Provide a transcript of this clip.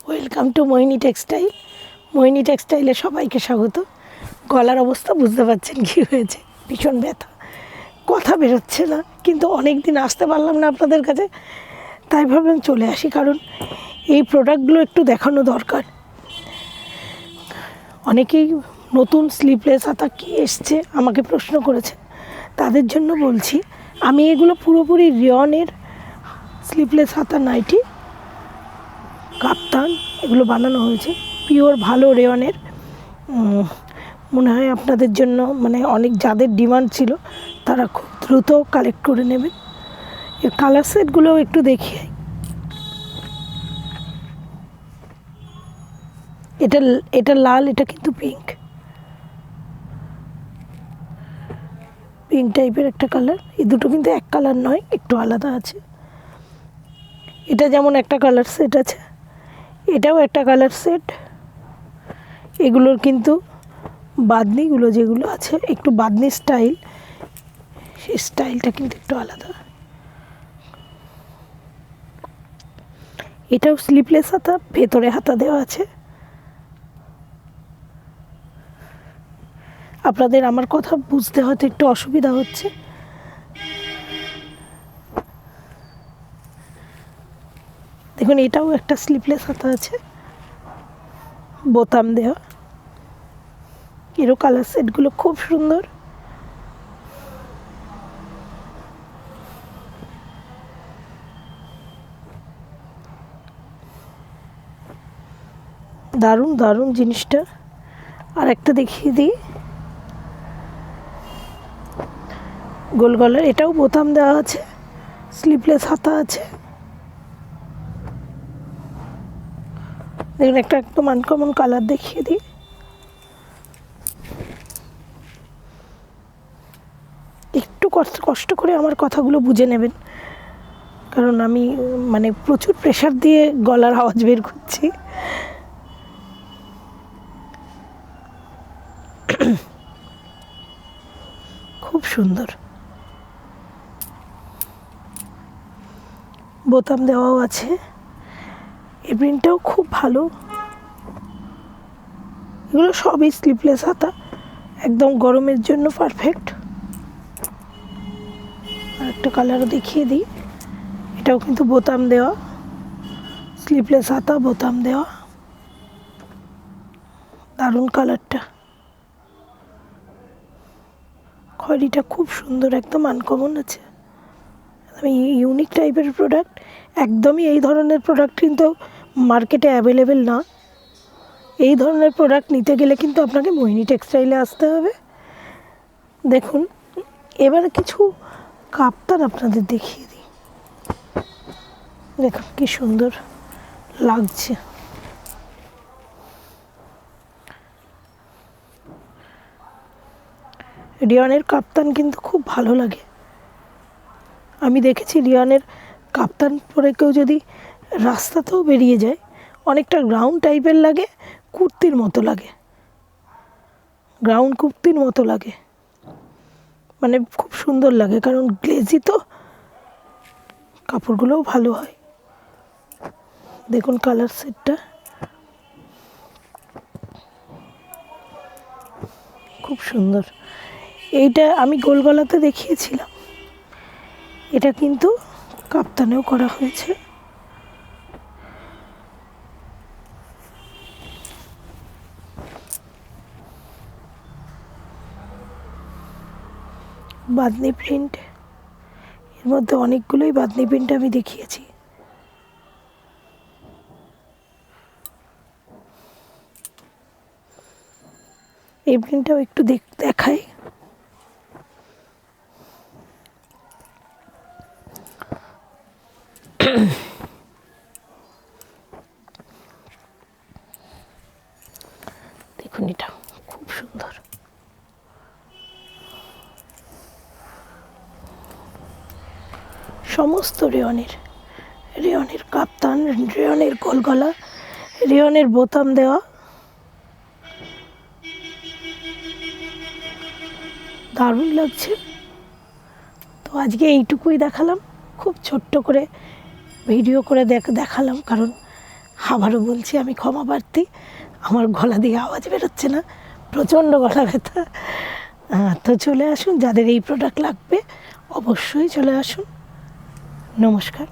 Welcome to Mohini textile. Mohini টেক্সটাইলে সবাইকে স্বাগত। গলার অবস্থা বুঝতে পারছেন কী হয়েছে, ভীষণ ব্যথা, কথা বেরোচ্ছে না, কিন্তু অনেক দিন আসতে পারলাম না আপনাদের কাছে, তাই ভাবলাম চলে আসি, কারণ এই প্রোডাক্টগুলো একটু দেখানো দরকার। অনেকেই নতুন স্লিভলেস হাতা কী এসছে আমাকে প্রশ্ন করেছে, তাদের জন্য বলছি আমি এগুলো পুরোপুরি রেয়নের স্লিভলেস হাতা নাইটি, কাপ্তান এগুলো বানানো হয়েছে পিওর ভালো রেয়নের। মনে হয় আপনাদের জন্য মানে অনেক যাদের ডিমান্ড ছিল তারা খুব দ্রুত কালেক্ট করে নেবেন। এর কালার সেটগুলোও একটু দেখিয়ে, এটা লাল, এটা কিন্তু পিঙ্ক টাইপের একটা কালার। এই দুটো কিন্তু এক কালার নয়, একটু আলাদা আছে। এটা যেমন একটা কালার সেট আছে, এটাও একটা কালার সেট। এগুলোর কিন্তু বাঁধনিগুলো যেগুলো আছে একটু বাঁধনি স্টাইল, সেই স্টাইলটা কিন্তু একটু আলাদা। এটাও স্লিভলেস হাতা, ভেতরে হাতা দেওয়া আছে। আপনাদের আমার কথা বুঝতে হয়তো একটু অসুবিধা হচ্ছে। দেখুন এটাও একটা স্লিভলেস হাতা আছে, বোতাম দেওয়া। এরও কালার সেটগুলো খুব সুন্দর। দারুণ দারুণ জিনিসটা। আর একটা দেখিয়ে দিই, গোল গলার, এটাও বোতাম দেওয়া আছে, স্লিভলেস হাতা আছে। দেখুন একটা একদম আনকমন কালার দেখিয়ে দিই। একটু কষ্ট করে আমার কথাগুলো বুঝে নেবেন, কারণ আমি মানে প্রচুর প্রেশার দিয়ে গলার আওয়াজ বের করছি। খুব সুন্দর, বোতাম দেওয়াও আছে। এই প্রিন্টটাও খুব ভালো। এগুলো সবই স্লিভলেস হাতা, একদম গরমের জন্য পারফেক্ট। আর একটা কালারও দেখিয়ে দিই, এটাও কিন্তু বোতাম দেওয়া, স্লিভলেস হাতা, বোতাম দেওয়া। দারুণ কালারটা, খয়েরিটা খুব সুন্দর, একদম আনকমন আছে, ইউনিক টাইপের প্রোডাক্ট। একদমই এই ধরনের প্রোডাক্ট কিন্তু মার্কেটে অ্যাভেলেবেল না। এই ধরনের প্রোডাক্ট নিতে গেলে কিন্তু আপনাকে মোহিনী টেক্সটাইলে আসতে হবে। দেখুন এবার কিছু কাপ্তান আপনাদের দেখিয়ে দিই। দেখুন কি সুন্দর লাগছে। রিয়নের কাপ্তান কিন্তু খুব ভালো লাগে। আমি দেখেছি রিয়নের কাপ্তান পরে কেউ যদি রাস্তাতেও বেরিয়ে যায়, অনেকটা গ্রাউন্ড টাইপের লাগে, কুর্তির মতো লাগে, গ্রাউন্ড কুর্তির মতো লাগে, মানে খুব সুন্দর লাগে, কারণ গ্লেজি তো, কাপড়গুলোও ভালো হয়। দেখুন কালার সেটটা খুব সুন্দর। এইটা আমি গোল গলাতে দেখিয়েছিলাম, এটা কিন্তু কাপ্তানেও করা হয়েছে। বাঁধনি প্রিন্ট, এর মধ্যে অনেকগুলোই বাঁধনি প্রিন্ট আমি দেখিয়েছি। এই প্রিন্টটাও একটু দেখাই। দেখুন এটা খুব সুন্দর, সমস্ত রেয়নের কাপ্তান, রেয়নের গোল গলা, রেয়নের বোতাম দেওয়া। দারুণ লাগছে। তো আজকে এইটুকুই দেখালাম, খুব ছোট্ট করে ভিডিও করে দেখালাম, কারণ আবারও বলছি আমি ক্ষমা প্রার্থী, আমার গলা দিয়ে আওয়াজ বেরোচ্ছে না, প্রচণ্ড গলা ব্যথা। তো চলে আসুন, যাদের এই প্রোডাক্ট লাগবে অবশ্যই চলে আসুন। নমস্কার।